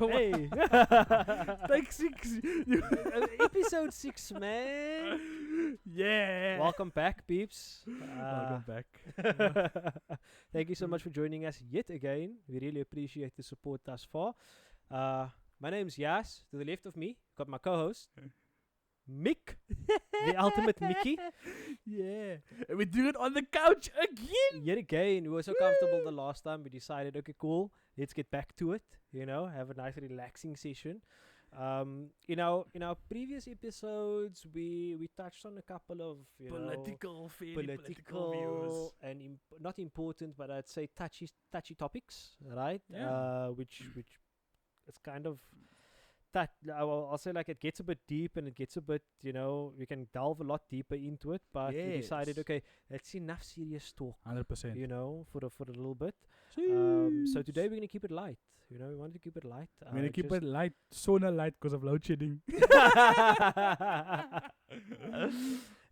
Hey. Take 6. Episode 6, man. Yeah. Welcome back, peeps. Welcome back. Thank you so much for joining us yet again. We really appreciate the support thus far. My name's Yaas. To the left of me, got my co-host, Mick, the ultimate Miki. Yeah. And we're doing it on the couch again. Yet again, we were so comfortable the last time. We decided, okay, cool, let's get back to it. You know, have a nice relaxing session. In our previous episodes, we touched on a couple of Political political views. and not important, but I'd say touchy topics, right? Yeah. Which it's kind of I'll say like it gets a bit deep and it gets a bit, we can delve a lot deeper into it. But we decided, okay, that's enough serious talk, 100%. for a little bit. So today we're gonna keep it light. We wanted to keep it light. I'm going to keep it light, sauna light because of load shedding. Yeah,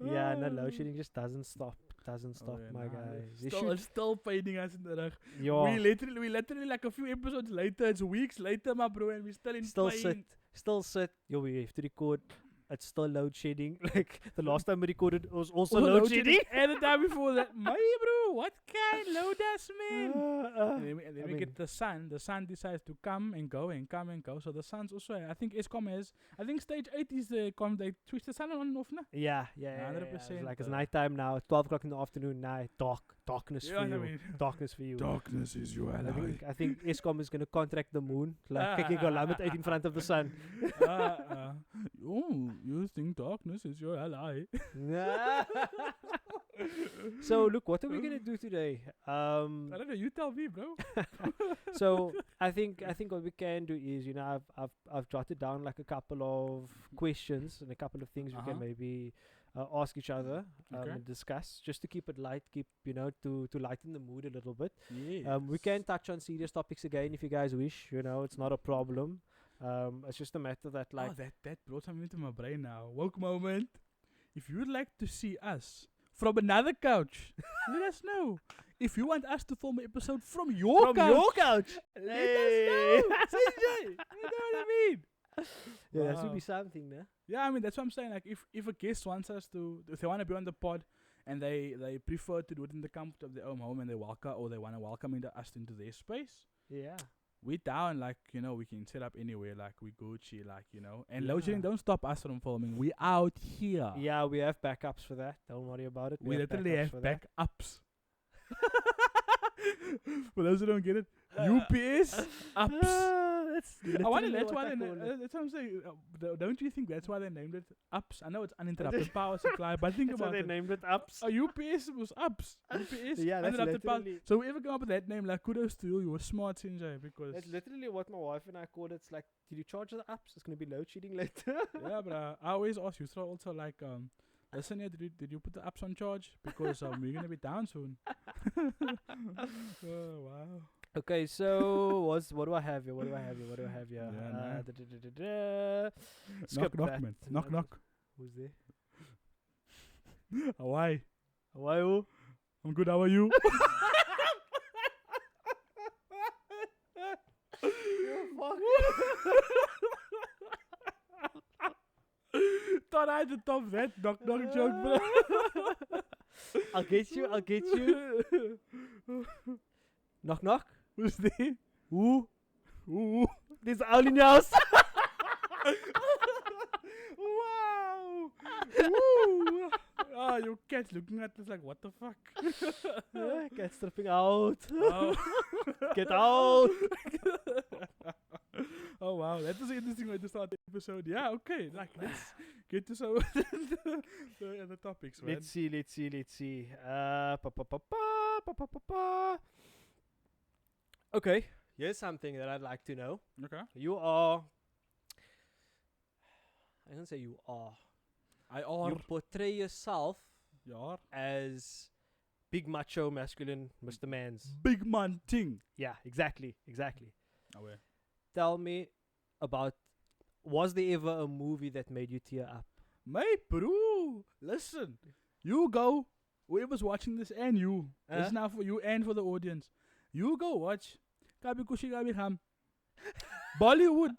no, load shedding just doesn't stop. My guy. It's still painting us in the rug. Yeah. We literally like a few episodes later, it's weeks later, my bro, and we're still in pain. Still sit. Yo, we have to record. It's still load shedding. Like the last time we recorded, it was also load shedding. And the time before that, my bro, what kind load us, man? And then we get the sun. The sun decides to come and go and come and go. So the sun's also. I think ESCOM has. I think stage 8 is the they twist the sun on and off, no? Yeah. 100%. Like it's nighttime now. 12 o'clock in the afternoon. Night. Darkness for you. Darkness for you. Darkness is your ally. I think ESCOM is gonna contract the moon. Like kicking a lamp out in front of the sun. Oh, you think darkness is your ally? So look, what are we gonna do today? I don't know. You tell me, bro. So I think what we can do is, I've jotted down like a couple of questions and a couple of things we can maybe ask each other and discuss, just to keep it light, to lighten the mood a little bit. Yes. We can touch on serious topics again if you guys wish. It's not a problem. It's just a matter that that brought something into my brain now. Woke moment. If you would like to see us from another couch, let us know. If you want us to film an episode from your couch, let us know. CJ, you know what I mean? Yeah, that should be something, no? Yeah, I mean that's what I'm saying. Like if a guest wants us to, if they want to be on the pod and they prefer to do it in the comfort of their own home and they want to welcome us into their space. Yeah. We down, like, we can set up anywhere, like, we Gucci, like, and load shedding don't stop us from filming. We out here. Yeah, we have backups for that. Don't worry about it. We literally have backups. For those who don't get it, UPS ups. I wonder that's why that's what I'm saying. Don't you think that's why they named it ups? I know it's uninterrupted power supply, but think about it. That's why they named it ups. UPS was ups. UPS, yeah, that's uninterrupted power. literally. So whoever come up with that name, like, kudos to you. You were smart, Sinjay, because That's literally what my wife and I called it. It's like, did you charge the ups? It's gonna be load shedding later. Yeah, but I always ask you. So also like, listen here, did you put the apps on charge? Because we're gonna be down soon. Oh wow. Okay, so what do I have here? Yeah, Skip knock, that. man. Knock. Who's there? Hawaii. Hawaii. I'm good. How are you? Thought I had to top that knock joke, bro. I'll get you. Knock. Who's there? Ooh. This is all in your house. Wow. Ooh. Oh, your cat's looking at us like, what the fuck? Cat's tripping out. Oh. Get out. Oh wow, that was an interesting way to start the episode. Yeah, okay. Like, let's get to some the other topics, man. Let's see. Okay, here's something that I'd like to know. Okay. You are. I don't say you are. You portray yourself as big macho masculine Mr. Mans. Big man thing. Yeah, exactly. Oh, yeah. Tell me about, was there ever a movie that made you tear up? My bro, listen. You go, whoever's watching this and you. This is now for you and for the audience. You go watch Kabikushi Kabiham. Bollywood.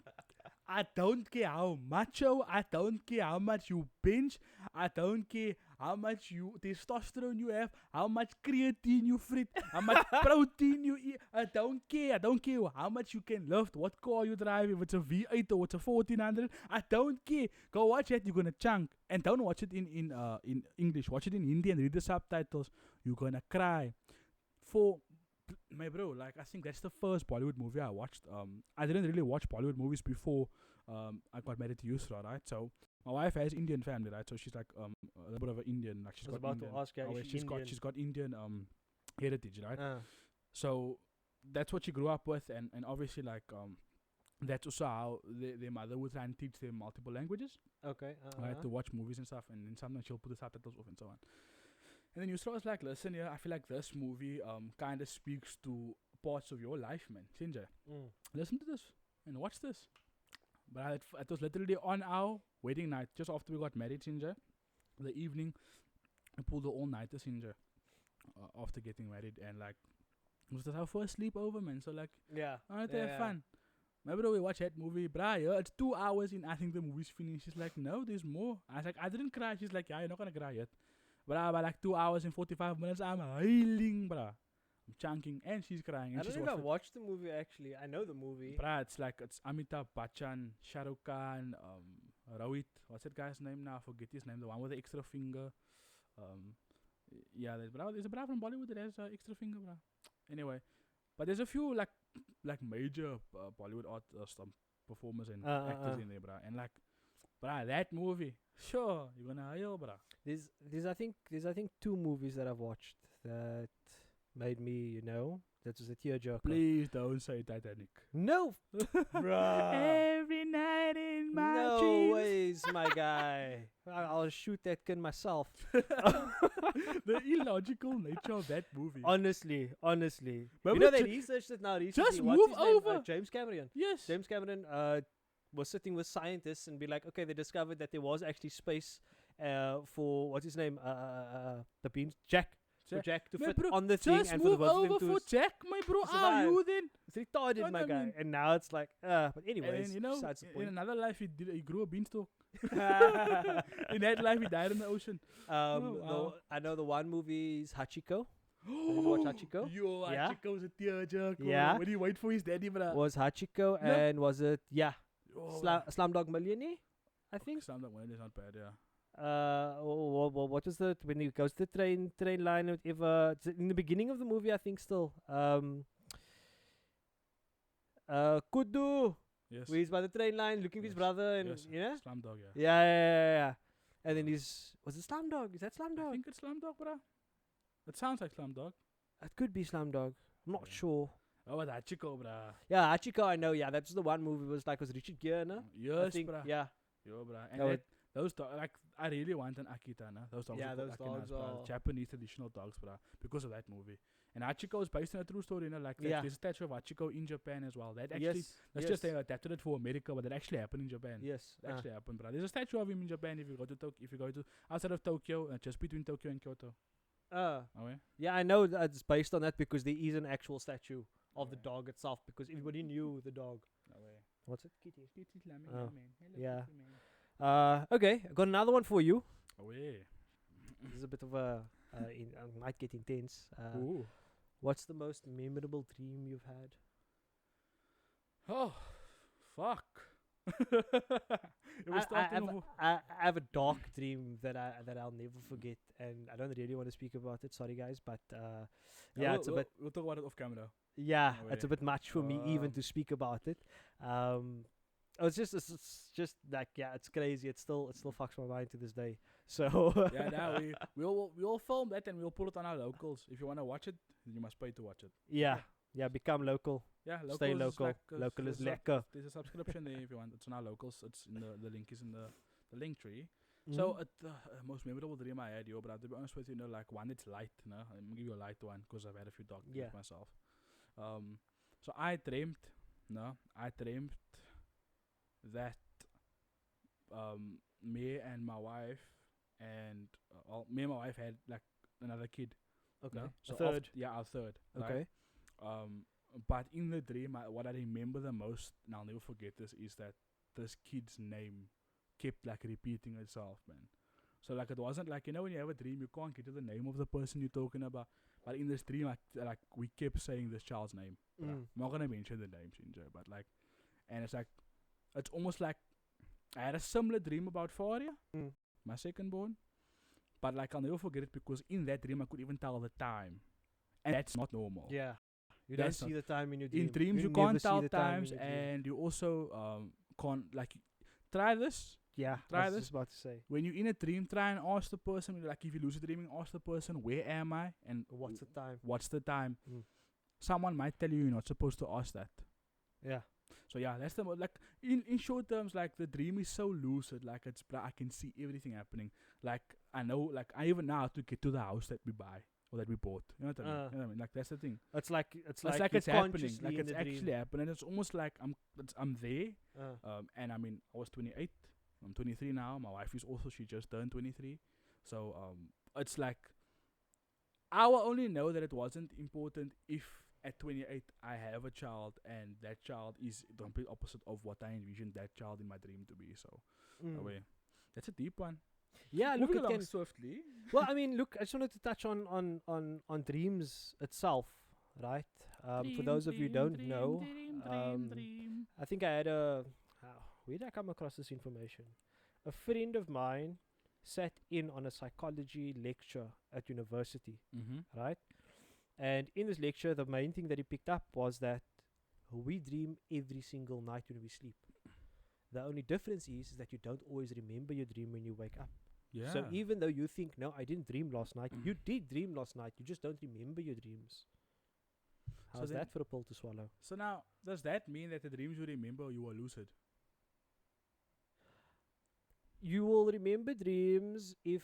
I don't care how macho, I don't care how much you binge, I don't care how much testosterone you have, how much creatine you frit, how much protein you eat. I don't care how much you can lift, what car you drive, if it's a V8 or it's a 1400. I don't care. Go watch it, you're gonna chunk. And don't watch it in English. Watch it in Hindi and read the subtitles. You're gonna cry. My bro, like, I think that's the first Bollywood movie I watched. I didn't really watch Bollywood movies before I got married to Yusra, right? So my wife has Indian family, right? So she's like a little bit of an Indian, like she's got Indian. To ask you, She's got Indian heritage, right? So that's what she grew up with, and obviously like that's also how their mother would try and teach them multiple languages. Okay. Right, to watch movies and stuff, and then sometimes she'll put the subtitles off and so on. And then Yusra was like, listen, I feel like this movie kind of speaks to parts of your life, man. Sinja, listen to this and watch this. But it was literally on our wedding night, just after we got married, Sinja. The evening, we pulled the all-nighter, Sinja, after getting married. And like, it was our first sleepover, man. So like, I wanted to have fun. Maybe we watch that movie, bruh, it's 2 hours in, I think the movie's finished. She's like, no, there's more. I was like, I didn't cry. She's like, yeah, you're not gonna cry yet. But by like 2 hours and 45 minutes, I'm hailing, bruh. I'm chunking, and she's crying. And I don't think I watched the movie, actually. I know the movie. Bruh, it's Amitabh Bachchan, Shah Rukh Khan, Rohit. What's that guy's name now? I forget his name. The one with the extra finger. There's a bruh from Bollywood that has extra finger, bruh. Anyway, but there's a few like major Bollywood performers and actors in there, bruh. And like, bruh, that movie, sure, you're gonna hail, bruh. There's I think 2 movies that I've watched that made me, that was a tearjerker. Please don't say Titanic. No, bruh. Every night in my dreams. No ways, my guy. I'll shoot that kid myself. The illogical nature of that movie. Honestly. But you know, they researched it now recently. Just What's move his name? over. James Cameron. Yes. James Cameron was sitting with scientists and be like, okay, they discovered that there was actually space for, what's his name? The beans. Jack. For Jack to fit on the thing and for the both of them to for Jack, my bro. survive. You then? It's retarded, my guy. And now it's like, but anyways, and besides the point. in another life he grew a beanstalk. In that life he died in the ocean. I know the one movie is Hachiko. Did you watch Hachiko? Yo, Hachiko's a tearjerker. Yeah. When you wait for his daddy, bro. Was Hachiko and was it Slumdog Millionaire? I think. Slumdog Millionaire is not bad, yeah. What was it when he goes to the train line, whatever? In the beginning of the movie, I think still. Kudu. Yes. Where he's by the train line looking for his brother, and Slumdog, yeah. Yeah. And then was it Slumdog? Is that Slumdog? I think it's Slumdog, bro. It sounds like Slumdog. It could be Slumdog. I'm not sure. Oh, but Hachiko, bro. Yeah, Hachiko, I know. Yeah, that's the one movie was Richard Gere, no? Yes, bro. Yeah. Yo, bro. And those dogs, like, I really want an Akita, no? Those dogs are Japanese traditional dogs, bro, because of that movie. And Hachiko is based on a true story, like there's a statue of Hachiko in Japan as well. That actually, just they adapted it for America, but that actually happened in Japan. Yes, that actually happened, bro. There's a statue of him in Japan if you go to outside of Tokyo, just between Tokyo and Kyoto. Yeah, I know that it's based on that because there is an actual statue of the dog itself because everybody knew the dog. What's it? Kitty. Oh. Yeah. Okay, I got another one for you. This is a bit of might get intense. What's the most memorable dream you've had? Oh, fuck. I have a dark dream that I'll never forget, and I don't really want to speak about it. Sorry, guys, but it's a bit. We'll talk about it off camera. Yeah, it's a bit much for me even to speak about it. It's just like it's crazy. It still fucks my mind to this day. So we'll film that and we'll put it on our locals. If you want to watch it, you must pay to watch it. Yeah, become local. Yeah, stay local. Local is lekker. There's a subscription there if you want. It's on our locals. It's in the link is in the link tree. So most memorable dream I had, but to be honest with you, like one it's light. I'm gonna give you a light one because I've had a few dark dreams myself. So I dreamed that me and my wife had like another kid. Okay. No? So third. Our third. Okay. Right? But in the dream, what I remember the most, and I'll never forget this, is that this kid's name kept like repeating itself, man. So like it wasn't like, when you have a dream, you can't get to the name of the person you're talking about. But in this dream, like we kept saying this child's name. I'm not gonna mention the names, but like, and it's like, it's almost like I had a similar dream about Faria, my second born. But like I'll never forget it because in that dream I could even tell the time, and that's not normal. Yeah. You don't see the time in your dream. In dreams you can't tell times, and you also can't like try this. Yeah, try I was this. just about to say. When you're in a dream, try and ask the person. Like if you lose a dreaming, ask the person, "Where am I?" and what's the time. What's the time? Someone might tell you you're not supposed to ask that. Yeah. So yeah, that's the like in short terms, like the dream is so lucid. Like I can see everything happening. Like I know, like I even know how to get to the house that we buy. Or that we bought, you know what I mean? You know what I mean? Like that's the thing. It's like it's happening. Like it's actually happening. It's almost like I'm there. And I mean, I was 28. I'm 23 now. My wife is also. She just turned 23. So it's like I will only know that it wasn't important if at 28 I have a child and that child is the complete opposite of what I envisioned that child in my dream to be. So that's a deep one. Yeah, look, it can swiftly. Well, I mean, look, I just wanted to touch on dreams itself, right? For those of you who don't know, I think I had where did I come across this information? A friend of mine sat in on a psychology lecture at university, right? And in this lecture, the main thing that he picked up was that we dream every single night when we sleep. The only difference is that you don't always remember your dream when you wake up. Yeah. So even though you think, no, I didn't dream last night, you did dream last night. You just don't remember your dreams. How's that for a pill to swallow? So now, does that mean that the dreams you remember, you are lucid? You will remember dreams if,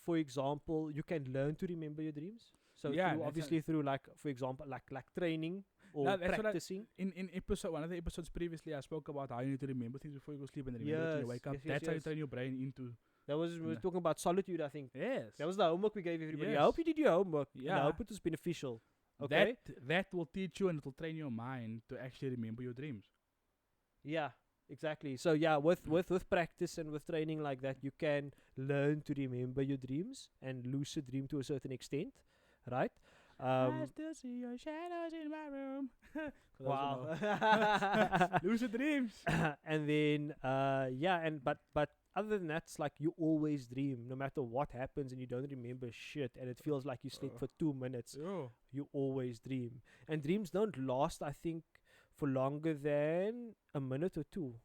for example, you can learn to remember your dreams. So yeah, obviously through like, for example, like training or practicing. In one of the episodes previously, I spoke about how you need to remember things before you go sleep and remember it when you wake up. That's how you turn your brain into. We were talking about solitude, I think. Yes. That was the homework we gave everybody. Yes. I hope you did your homework. Yeah. I hope it was beneficial. Okay. That will teach you and it will train your mind to actually remember your dreams. Yeah, exactly. So yeah, with practice and with training like that, you can learn to remember your dreams and lucid dream to a certain extent, right? I still see your shadows in my room. Wow. Lucid dreams. And then but other than that, it's like you always dream no matter what happens and you don't remember shit and it feels like you slept for 2 minutes. You always dream. And dreams don't last, I think, for longer than a minute or two.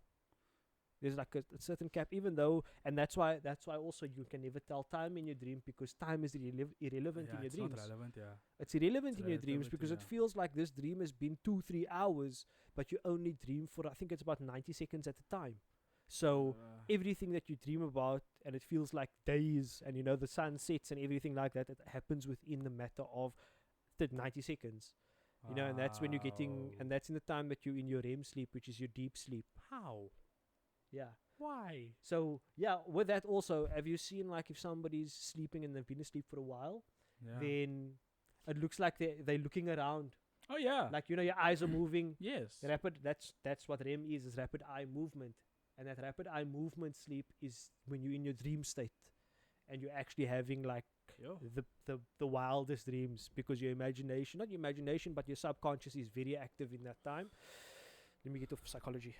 There's like a certain cap, even though, and that's why also you can never tell time in your dream because time is irrelevant in your dreams. Not relevant, yeah. It's irrelevant in your dreams because it feels like this dream has been 2-3 hours, but you only dream for, I think it's about 90 seconds at a time. So everything that you dream about, and it feels like days, and the sun sets and everything like that, it happens within the matter of 90 seconds. And that's when you're getting, and that's in the time that you're in your REM sleep, which is your deep sleep. How? Yeah. Why? So, yeah, with that also, have you seen, like, if somebody's sleeping and they've been asleep for a while, then it looks like they're looking around. Oh, yeah. Like, your eyes are moving. Yes. That's what REM is rapid eye movement. And that rapid eye movement sleep is when you're in your dream state. And you're actually having, like, the wildest dreams because your imagination, not your imagination, but your subconscious is very active in that time. Let me get to psychology.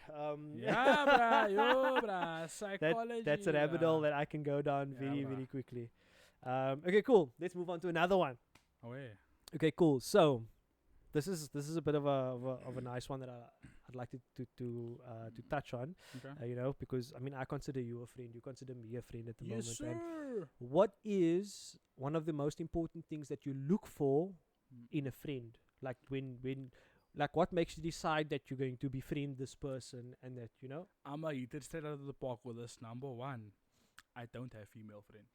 Psychology. That's a rabbit hole that I can go down very quickly. Okay, cool. Let's move on to another one. Oh, yeah. Okay, cool. So, this is a bit of a nice one that I'd like to touch on. Okay. Because I consider you a friend. You consider me a friend at the moment. Yes, sir. And what is one of the most important things that you look for in a friend? Like like what makes you decide that you're going to befriend this person and that, I'm a hit it straight out of the park with this. Number one, I don't have female friends.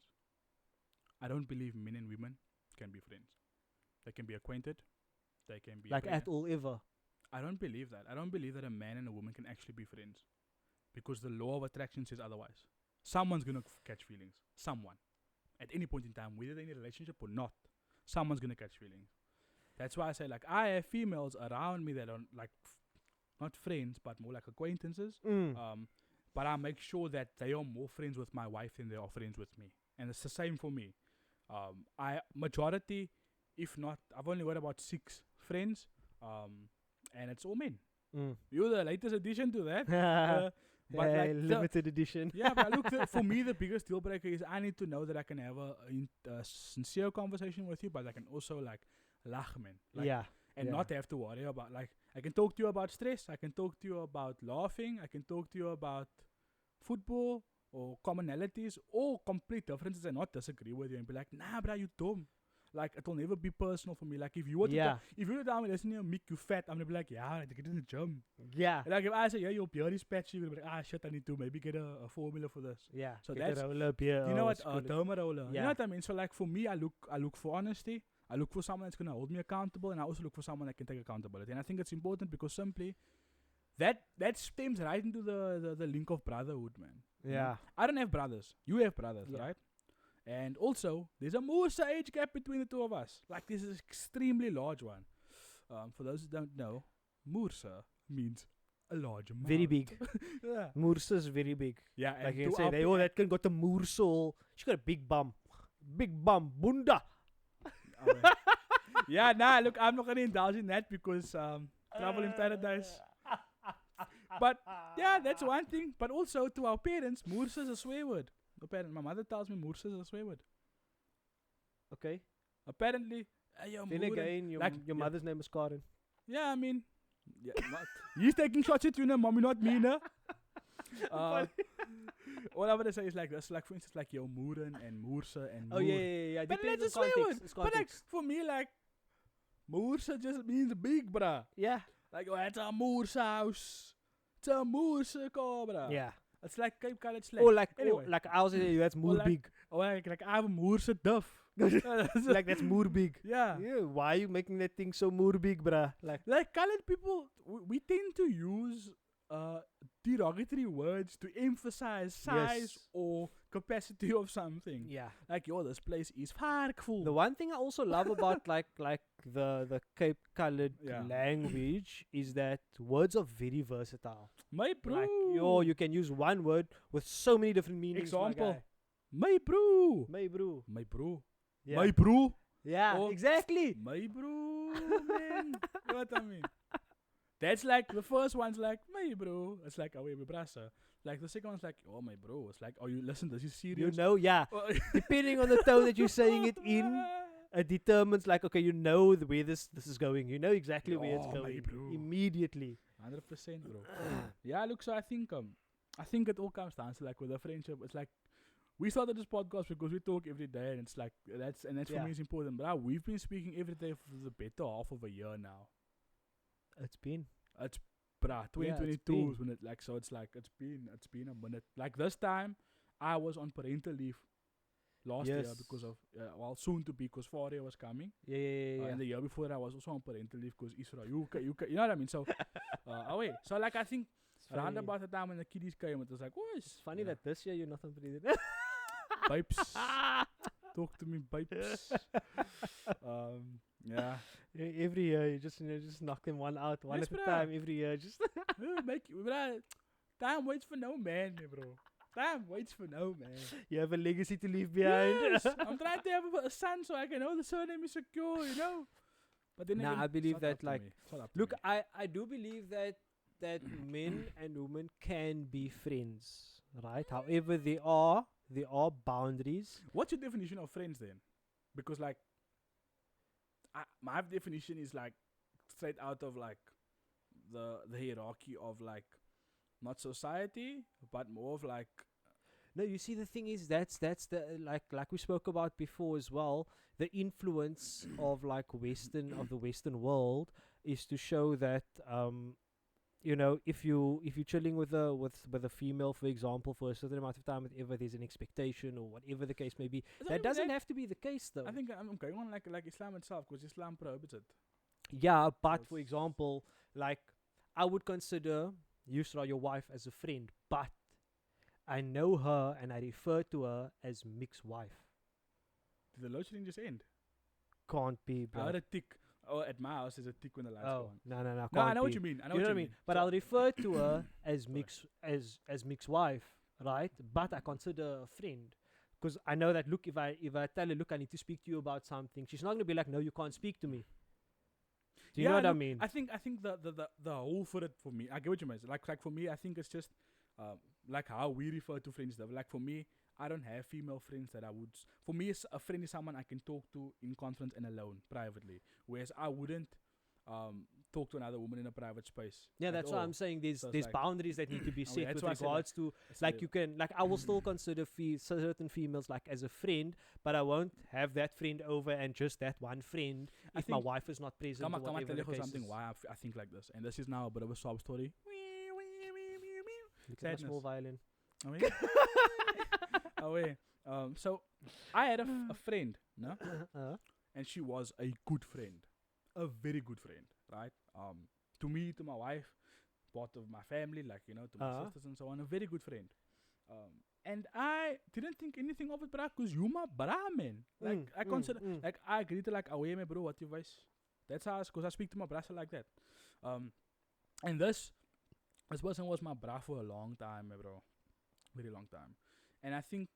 I don't believe men and women can be friends. They can be acquainted. They can be like at all ever. I don't believe that. I don't believe that a man and a woman can actually be friends. Because the law of attraction says otherwise. Someone's going to catch feelings. Someone. At any point in time, whether they're in a relationship or not, someone's going to catch feelings. That's why I say like I have females around me that are like not friends but more like acquaintances. But I make sure that they are more friends with my wife than they are friends with me, and it's the same for me. Majority, if not, I've only got about 6 friends, and it's all men. You're the latest addition to that. But like limited edition. Yeah, but look, for me, the biggest deal breaker is I need to know that I can have a sincere conversation with you, but I can also like laugh, man. Like, and not have to worry about, like, I can talk to you about stress, I can talk to you about laughing, I can talk to you about football or commonalities or complete differences and not disagree with you and be like, nah, bruh, you dumb. Like, it'll never be personal for me. Like, if you were to if you were to tell me, listen, Mick, you fat, I'm gonna be like, yeah, I get in the gym. Yeah. Like, if I say, yeah, your beard is patchy, you're gonna be like, shit, I need to maybe get a formula for this. Yeah. So get that's, roller, beer, you know what, a derma roller. Yeah. You know what I mean? So, like, for me, I look for honesty. I look for someone that's gonna hold me accountable, and I also look for someone that can take accountability. And I think it's important because simply, that stems right into the link of brotherhood, man. Yeah. You know? I don't have brothers. You have brothers, right? And also, there's a Moerse age gap between the two of us. Like, this is an extremely large one. For those who don't know, Moerse means a large amount. Very big. Yeah. Moerse is very big. Yeah. Like you can say, that can got the Moerse. She got a big bum. Big bum. Bunda. Yeah, nah, look, I'm not going to indulge in that because travel in paradise. But, yeah, that's one thing. But also, to our parents, Moerse is a swear word. My mother tells me Moerse is a swear word. Okay. Apparently, then again, your mother's name is Karen. Yeah, I mean, he's taking shots at you, no, mommy, not me, no. All I want to say is like this, like for instance, like Moeren and Moerse and Moer. Oh yeah. But that's a swear word. But like for me, like Moerse just means big, bruh. Yeah. Like, oh, it's a Moerse house. It's a Moerse car, bruh. Yeah. It's like Cape Cod slang. Or like, anyway. like I was saying, that's Moer big. Or like I have a Moerse duff. Like that's Moer big. Yeah. Why are you making that thing so Moer big, bruh? Like colored people, we tend to use derogatory words to emphasize size or capacity of something. Yeah. Like, this place is varkvol. The one thing I also love about like the Cape colored language is that words are very versatile. My bro. Like, you can use one word with so many different meanings. Example. My bro. My bro. My bro. Yeah. My bro. Yeah, exactly. My bro, man. You know what I mean? That's like, the first one's like, my bro. It's like, oh, my brasa. Like, the second one's like, oh, my bro. It's like, oh, listen, this is serious. You know, yeah. Depending on the tone that you're saying it in, it determines, like, okay, you know where this is going. You know exactly where it's going. Immediately. 100%, bro. Yeah, look, so I think it all comes down to, like, with a friendship, it's like, we started this podcast because we talk every day, and it's like, that's for me is important. But we've been speaking every day for the better half of a year now. It's been 2022 is when it, like, so it's like it's been a minute. Like, this time I was on parental leave last year because of soon to be, because Faria was coming. Yeah. And the year before that I was also on parental leave because Israel, you know what I mean? So so like, I think around about the time when the kiddies came, it was like, it's funny that this year you're not on parental leave. Babes. Talk to me, babes. Yeah. Every year you just knock them one out, one at a time. Every year, just time waits for no man, bro. Time waits for no man. You have a legacy to leave behind. Yes. I'm trying to have a son so I can know the surname is secure, you know. But then I believe that, like, look, I I do believe that men and women can be friends, right? However, there are boundaries. What's your definition of friends then? Because, like, my definition is like straight out of like the hierarchy of, like, not society, but more of like. No, you see, the thing is that's the like we spoke about before as well. The influence of like the Western world is to show that if you're chilling with a female, for example, for a certain amount of time, whatever, there's an expectation or whatever the case may be. That doesn't have to be the case, though. I think I'm going on like Islam itself, because Islam prohibits it. Yeah, but for example, like, I would consider Yusra, your wife, as a friend, but I know her and I refer to her as Mick's wife. Did the loadshedding just end? Can't be, bro. I had a tick. at my house is a tick when the lights go on. No, No, I can't know what be. you mean. I know You know what what I you mean? But So- I'll refer to her as Mick's wife, right? But I consider a friend. Because I know that, look, if I tell her, look, I need to speak to you about something, she's not going to be like, no, you can't speak to me. Do you know what I mean? I think the whole for it for me, I get what you mean. Like for me, I think it's just like how we refer to friends. Though. Like for me, I don't have female friends that I would. For me, a friend is someone I can talk to in confidence and alone, privately. Whereas I wouldn't talk to another woman in a private space. Yeah, that's why I'm saying there's like- boundaries that need to be set that's with why I said, regards to, like, you can, like, I will still consider certain females like as a friend, but I won't have that friend over and just that one friend I if my think- wife is not present. Come or on, tell whatever you the case something is. why I think like this. And this is now a bit of a sob story. Look at my small Sadness. violin. Oh, yeah. Oh, yeah. So I had a friend, no? And she was a good friend, a very good friend, right? To me, to my wife, part of my family, like, you know, to my sisters and so on, a very good friend. And I didn't think anything of it, bruh, because you my brah, man. Like, I consider, like, I agree to, like, away, my bro, what you guys. That's how, because I speak to my brother like that. And this person was my brah for a long time, my bro. Very long time. And I think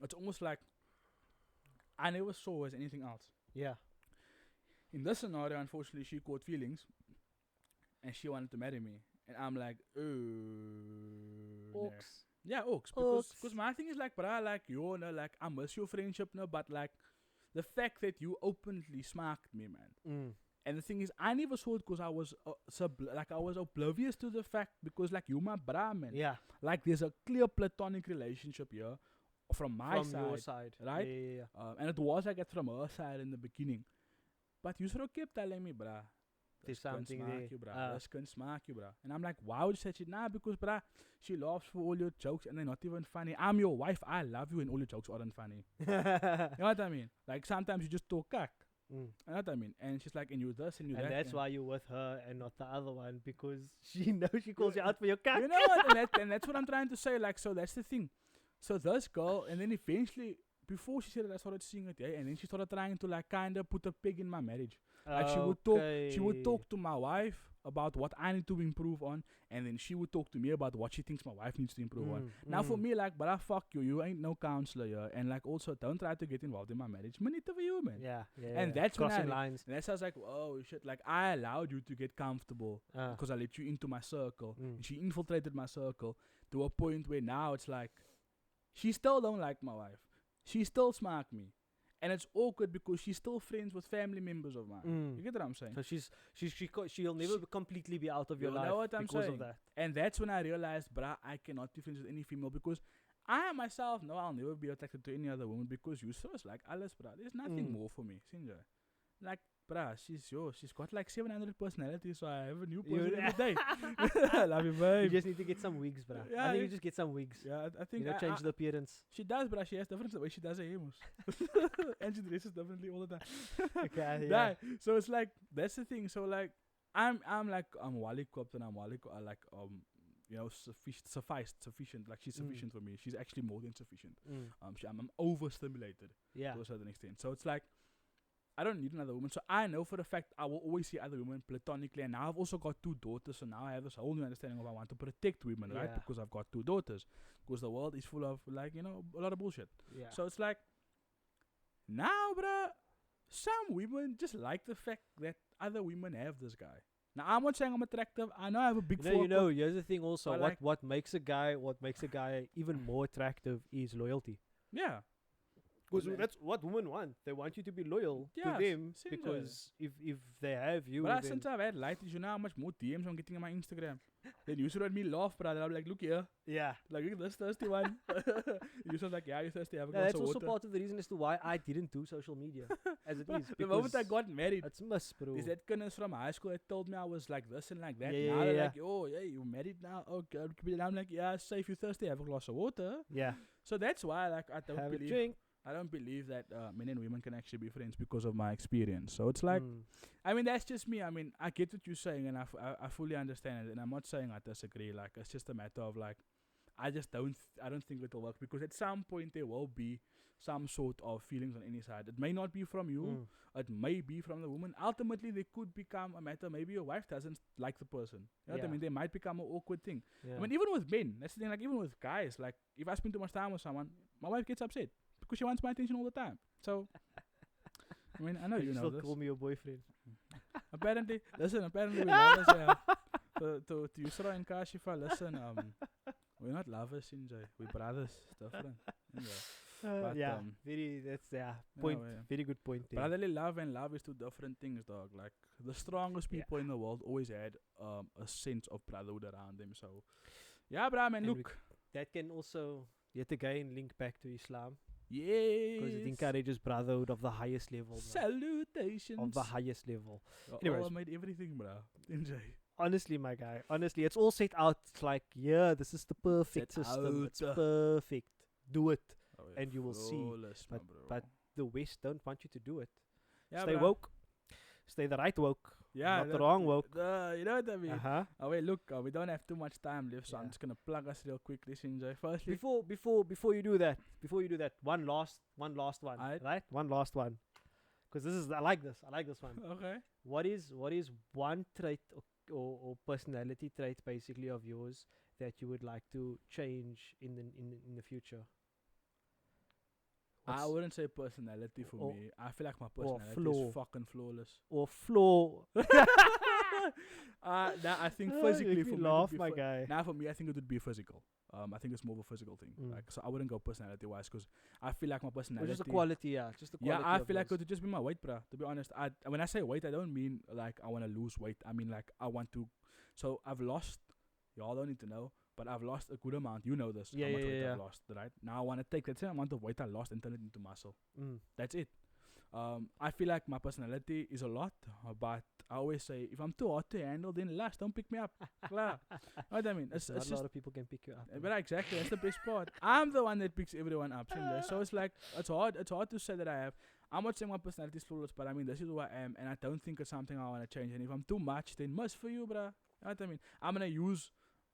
it's almost like I never saw her as anything else. Yeah. In this scenario, unfortunately, she caught feelings and she wanted to marry me. And I'm like, no. Oaks. Yeah, Oaks. Because my thing is like, bruh, like, yo, no, like, I miss your friendship, no, but like, the fact that you openly smacked me, man. And the thing is, I never saw it because I was I was oblivious to the fact because, like, you my bruh, man. Yeah. Like, there's a clear platonic relationship here from my side. Your side. right? Yeah. And it was like that from her side in the beginning. But you sort of kept telling me, bruh, There's this can something smack there. you, bruh. This can smack you, bruh. And I'm like, why would you say shit? Nah, because, bruh, she laughs for all your jokes and they're not even funny. I'm your wife. I love you and all your jokes aren't funny. You know what I mean? Like, sometimes you just talk cack. You know what I mean? And she's like, and you this and you that. And that's why you're with her and not the other one, because she knows she calls you out for your cock. You know what? And that's what I'm trying to say. Like, so that's the thing. So this girl, and then eventually, before she said it, I started seeing it, yeah, and then she started trying to, like, kind of put a peg in my marriage. Like, she would talk to my wife about what I need to improve on, and then she would talk to me about what she thinks my wife needs to improve on. Now, for me, like, but fuck you, you ain't no counselor, yeah, and like, also, don't try to get involved in my marriage. Man, it's for you, man. Yeah. And that's when crossing lines. And that's how I was like, oh shit, like, I allowed you to get comfortable because I let you into my circle. And she infiltrated my circle to a point where now it's like, she still don't like my wife. She still smack me. And it's awkward because she's still friends with family members of mine. You get what I'm saying? So she'll never completely be out of your life know what I'm because saying? of that. And that's when I realized, bruh, I cannot be friends with any female because I myself know I'll never be attracted to any other woman because you so like Alice, bruh. There's nothing more for me. Sinja. Like, bruh, she's got like 700 personalities, so I have a new person every day. Love you, babe. You just need to get some wigs, bruh. Yeah, I think you just get some wigs. Yeah, I think change the appearance. She does, but she has different the way she does her hair. And she dresses differently all the time. Okay, yeah. So it's like that's the thing. So like I'm wali copped and I'm wali like you know, sufficient. Like she's sufficient for me. She's actually more than sufficient. I'm overstimulated to a certain extent. So it's like I don't need another woman. So I know for the fact I will always see other women platonically. And now I've also got 2 daughters. So now I have this whole new understanding of I want to protect women, right? Because I've got 2 daughters. Because the world is full of, like, you know, a lot of bullshit. Yeah. So it's like, now, bruh, some women just like the fact that other women have this guy. Now, I'm not saying I'm attractive. I know I have a big you know, here's the thing also. Like What makes a guy even more attractive is loyalty. Yeah. Because that's what women want. They want you to be loyal to them because if they have you. But since I've had light, you know how much more DMs I'm getting on my Instagram. Then you should let me laugh, brother. I'm like, look here. Yeah. Like, look at this thirsty one. You sound like, yeah, you're thirsty. Have a glass That's of also water. part of the reason as to why I didn't do social media as it is. The moment I got married, it's must, bro. is that goodness from high school that told me I was like this and like that. Yeah, now they're yeah. like, oh, yeah, you married now? Okay. And I'm like, yeah, say if you're thirsty, have a glass of water. Yeah. So that's why, like, I don't drink. believe that men and women can actually be friends because of my experience. So it's like, I mean, that's just me. I mean, I get what you're saying and I fully understand it. And I'm not saying I disagree. Like, it's just a matter of like, I don't think it will work, because at some point there will be some sort of feelings on any side. It may not be from you, it may be from the woman. Ultimately, they could become a matter. Maybe your wife doesn't like the person. You know what I mean? They might become an awkward thing. Yeah. I mean, even with men, that's the thing. Like even with guys, like if I spend too much time with someone, my wife gets upset because she wants my attention all the time. So, I mean, I know you know still this. call me your boyfriend. Apparently we lovers. To Yusra and Kashifa, listen, we're not lovers, Sinjay. We're brothers. It's different. But, point. Very good point there. Brotherly love and love is two different things, dog. Like the strongest people in the world always had a sense of brotherhood around them. So, yeah, bro, man, look. That can also yet again link back to Islam. Yes. Because it encourages brotherhood of the highest level. Salutations. Of the highest level. Anyways. I made everything, bro. Enjoy. Honestly, my guy. Honestly, it's all set out. It's like, yeah, this is the perfect system. It's perfect. Do it. And you will see. But the West don't want you to do it. Yeah, stay woke. Stay the right woke. Not the wrong woke. You know what I mean? Oh wait, look, we don't have too much time left, so I'm just gonna plug us real quickly. Firstly, before you do that, one last one, right? One last one, because I like this one. Okay. What is one trait or personality trait basically of yours that you would like to change in the future? I wouldn't say personality for me. I feel like my personality is fucking flawless. Or flaw. I think physically for me. Laugh, my guy. Now for me, I think it would be physical. I think it's more of a physical thing. Like, so I wouldn't go personality wise, because I feel like my personality. Just the quality, just the quality. Yeah, I feel like it would just be my weight, bruh. To be honest, when I say weight, I don't mean like I want to lose weight. I mean like I want to. So I've lost. Y'all don't need to know. But I've lost a good amount. You know this. How much weight I've lost, right? Now I want to take that same amount of weight I lost and turn it into muscle. That's it. I feel like my personality is a lot, but I always say, if I'm too hard to handle, then last, don't pick me up. Klar. What I mean? It's just a lot of people can pick you up. But exactly, that's the best part. I'm the one that picks everyone up. So it's like, it's hard to say that I have. I'm not saying my personality is flawless, but I mean, this is who I am, and I don't think it's something I want to change. And if I'm too much, then must for you, bruh. You know what I mean? I'm going to use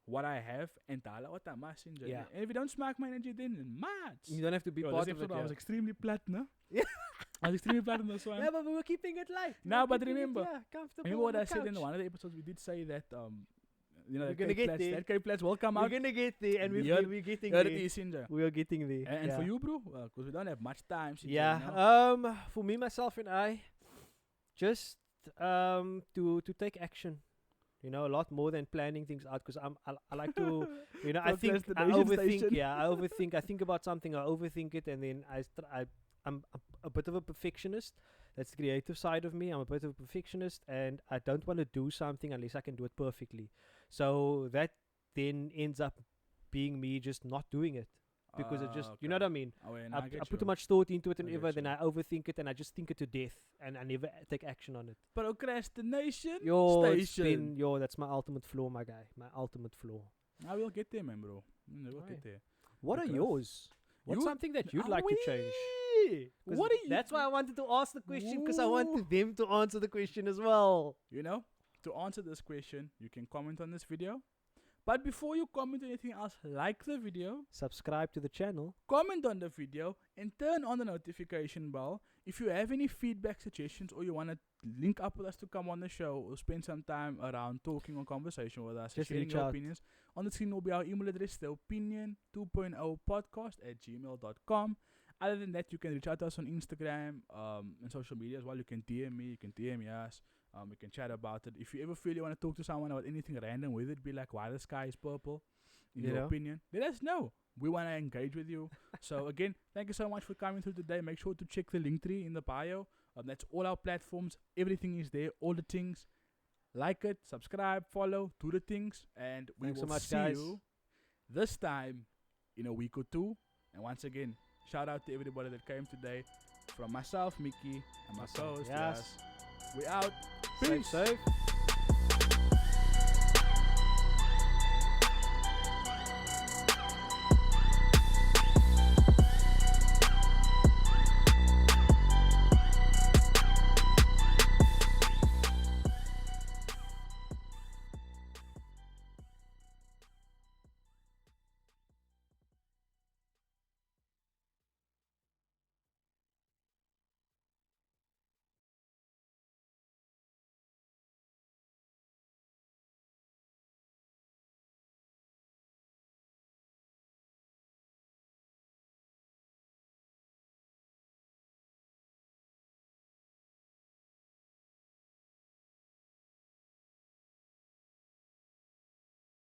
what I have and tala what I'm missing. And if you don't smack my energy, then mad. You don't have to be part of it. I was extremely plat, no? I was extremely flat in this one. Yeah, but we were keeping it light. No, but remember, comfortable. Remember what I said in one of the episodes? We did say that we're gonna get there. That CapeFlats will come out. We're gonna get there, and we're getting there. We are getting there. And for you, bro, because we don't have much time. For me, myself, and I, just to take action. You know, a lot more than planning things out, because I like to, you know, I overthink. I think about something, I overthink it, and then I'm a bit of a perfectionist. That's the creative side of me. I'm a bit of a perfectionist, and I don't want to do something unless I can do it perfectly. So that then ends up being me just not doing it. Because it just, you know what I mean? I put too much thought into it and then I overthink it and I just think it to death and I never take action on it. Procrastination station. That's my ultimate flaw, my guy. My ultimate flaw. I will get there, man, bro. We'll get there. What are yours? What's something that you'd like to change? That's why I wanted to ask the question, because I wanted them to answer the question as well. You know, to answer this question, you can comment on this video. But before you comment on anything else, like the video, subscribe to the channel, comment on the video, and turn on the notification bell. If you have any feedback, suggestions, or you want to link up with us to come on the show or spend some time around talking or conversation with us, just sharing your opinions, on the screen will be our email address, theopinion2.0podcast@gmail.com. Other than that, you can reach out to us on Instagram and social media as well. You can DM me, you can DM Yaas. We can chat about it. If you ever feel you want to talk to someone about anything random, whether it be like why the sky is purple, in your opinion, let us know. We want to engage with you. So again, thank you so much for coming through today. Make sure to check the link tree in the bio. That's all our platforms. Everything is there. All the things. Like it, subscribe, follow, do the things, and we will see you this time in a week or two. And once again, shout out to everybody that came today. From myself, Miki, and my co-host, Yaas. We out. Peace. Safe.